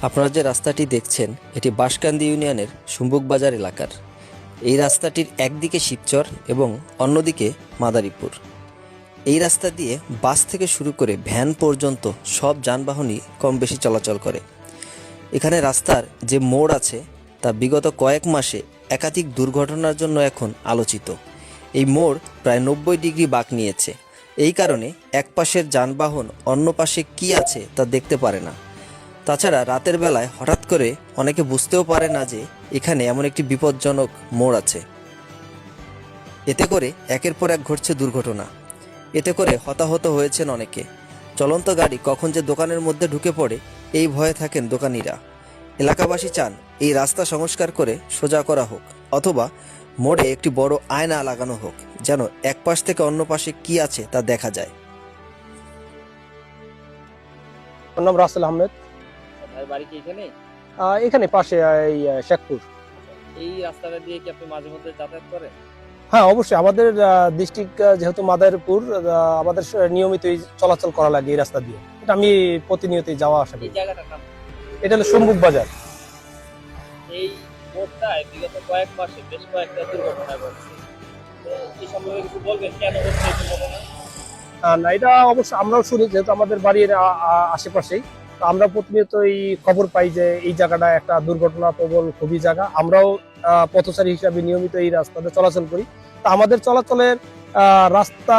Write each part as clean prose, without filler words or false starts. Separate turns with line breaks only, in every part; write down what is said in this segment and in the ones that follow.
আপনারা যে রাস্তাটি দেখছেন এটি বাঁশকান্দি ইউনিয়নের সুম্বুক বাজার এলাকার। এই রাস্তাটির একদিকে শিবচর এবং অন্যদিকে মাদারীপুর। এই রাস্তা দিয়ে বাস থেকে শুরু করে ভ্যান পর্যন্ত সব যানবাহনই কম বেশি চলাচল করে। এখানে রাস্তার যে মোড় আছে তা বিগত কয়েক মাসে একাধিক দুর্ঘটনার জন্য এখন আলোচিত। এই মোড় প্রায় 90 ডিগ্রি বাঁক নিয়েছে। এই কারণে এক পাশের যানবাহন অন্য পাশে কী আছে তা দেখতে পারে না। তাছাড়া রাতের বেলায় হঠাৎ করে অনেকে বুঝতেও পারে না যে এখানে এমন একটি বিপজ্জনক মোড় আছে। এতে করে একের পর এক ঘটছে দুর্ঘটনা। এতে করে হতাহত হয়েছেন অনেকে। চলন্ত গাড়ি কখন যে দোকানের মধ্যে ঢুকে পড়ে এই ভয়ে থাকেন দোকানিরা। এলাকাবাসী চান এই রাস্তা সংস্কার করে সোজা করা হোক, অথবা মোড়ে একটি বড় আয়না লাগানো হোক, যেন এক পাশ থেকে অন্য পাশে কি আছে তা দেখা যায়।
আমার নাম রাসেল আহমেদ।
ভাই বাড়ি কি এখানে?
এখানে পাশে এই শেখপুর।
এই রাস্তাটা দিয়ে কি আপনি মাঝে মধ্যে যাতায়াত করেন?
হ্যাঁ, অবশ্যই। আমাদের ডিস্ট্রিক্ট যেহেতু মাদারীপুর, আমাদের নিয়মিতই চলাচল করা লাগে এই রাস্তা দিয়ে। এটা আমি প্রতিনিয়তই যাওয়া আসা
এই
করি।
জায়গাটার নাম?
এটা হলো সম্মুখ বাজার।
এই মোড়টায় বিগত কয়েক মাসে বেশ কয়েকটা দুর্ঘটনা ঘটছে। তো এই সম্পর্কে কিছু বলবেন, কেন হচ্ছে এই দুর্ঘটনা?
না, এটা অবশ্যই আমরাও শুনি, যেহেতু আমাদের বাড়ির আশেপাশেই। তো আমরা প্রতিনিয়তই খবর পাই যে এই জায়গাটা একটা দুর্ঘটনা প্রবল খুবই জায়গা। আমরাও পথচারী হিসাবে নিয়মিত এই রাস্তাতে চলাচল করি। তো আমাদের চলাচলের রাস্তা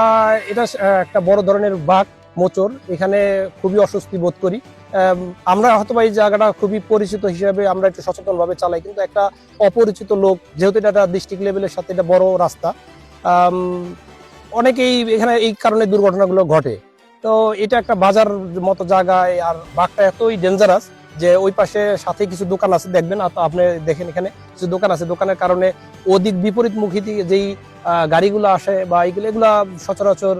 এটা একটা বড় ধরনের বাঁক মোচড়, এখানে খুবই অস্বস্তি বোধ করি। আমরা হয়তো এই জায়গাটা খুবই পরিচিত হিসাবে আমরা একটু সচেতন ভাবে চালাই, কিন্তু একটা অপরিচিত লোক, যেহেতু এটা একটা ডিস্ট্রিক্ট লেভেলের সাথে এটা বড় রাস্তা, অনেকেই এখানে এই কারণে দুর্ঘটনাগুলো ঘটে। তো এটা একটা বাজার মতো জায়গায়, আর বাঘটা এতই ডেঞ্জারাস যে ওই পাশে সাথে কিছু দোকান আছে, দেখবেন আপনি দেখেন এখানে কিছু দোকান আছে। দোকানের কারণে ওদিক বিপরীতমুখী থেকে যেই গাড়িগুলো আসে বা এগুলা সচরাচর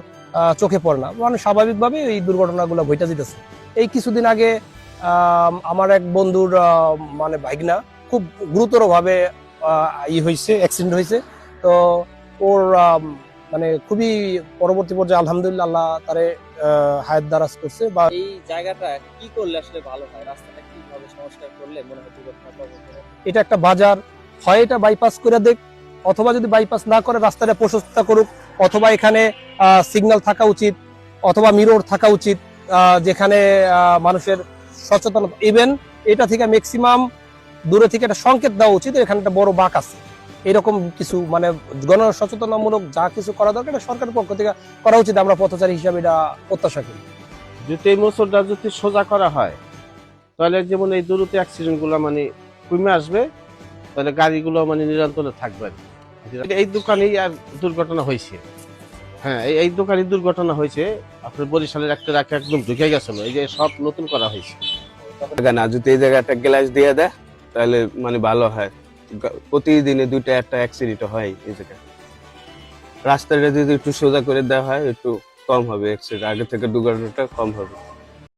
চোখে পড়ে না, মানে স্বাভাবিকভাবে এই দুর্ঘটনাগুলো ঘটে যেতেছে। এই কিছুদিন আগে আমার এক বন্ধুর মানে ভাইগনা খুব গুরুতর ভাবে হয়েছে, অ্যাক্সিডেন্ট হয়েছে। তো ওর মানে খুবই পরবর্তী পর্যায়ে আলহামদুলিল্লাহ আল্লাহ তারে হায়াত দারাজ করছে। বা
এই জায়গাটা কি করলে আসলে ভালো হয়? রাস্তাটা কিভাবে সংস্কার করলে মনে হয় দুর্ঘটনা কম হবে?
এটা একটা বাজার, হয় এটা বাইপাস করে দেখ, অথবা যদি বাইপাস না করে রাস্তাটা প্রশস্ত করুক, অথবা এখানে সিগন্যাল থাকা উচিত, অথবা মিরর থাকা উচিত, যেখানে মানুষের সচেতনতা, ইভেন এটা থেকে ম্যাক্সিমাম দূরে থেকে একটা সংকেত দেওয়া উচিত এখানে একটা বড় বাঁক আছে। এরকম কিছু মানে গণ সচেতনামূলক যা কিছু করা দরকার এটা সরকারের পক্ষ থেকে করা উচিত। আমরা পথচারী হিসাবে এটা প্রত্যাশা করি।
যদি এই মোচড়টা যদি সোজা করা হয়, তাহলে যেমন এই দূরত্ব অ্যাক্সিডেন্ট গুলো মানে কমে আসবে, তাহলে গাড়িগুলো মানে নিয়ন্ত্রণে থাকবে। এই দোকানেই আর দুর্ঘটনা হয়েছে। হ্যাঁ, এই দোকানে দুর্ঘটনা হয়েছে। আপনার বরিশালের একটা রাখা একদম ঢুকে গেছিল, এই যে সব নতুন করা হয়েছে না। যদি এই জায়গায় একটা গ্লাস দিয়ে দেয় তাহলে মানে ভালো হয়। প্রতিদিনে দুইটা একটা অ্যাক্সিডেন্ট হয় এই জায়গায়। রাস্তাটা যদি একটু সোজা করে দেওয়া হয় একটু কম হবে অ্যাক্সিডেন্ট, আগে থেকে দুর্ঘটনাটা কম হবে।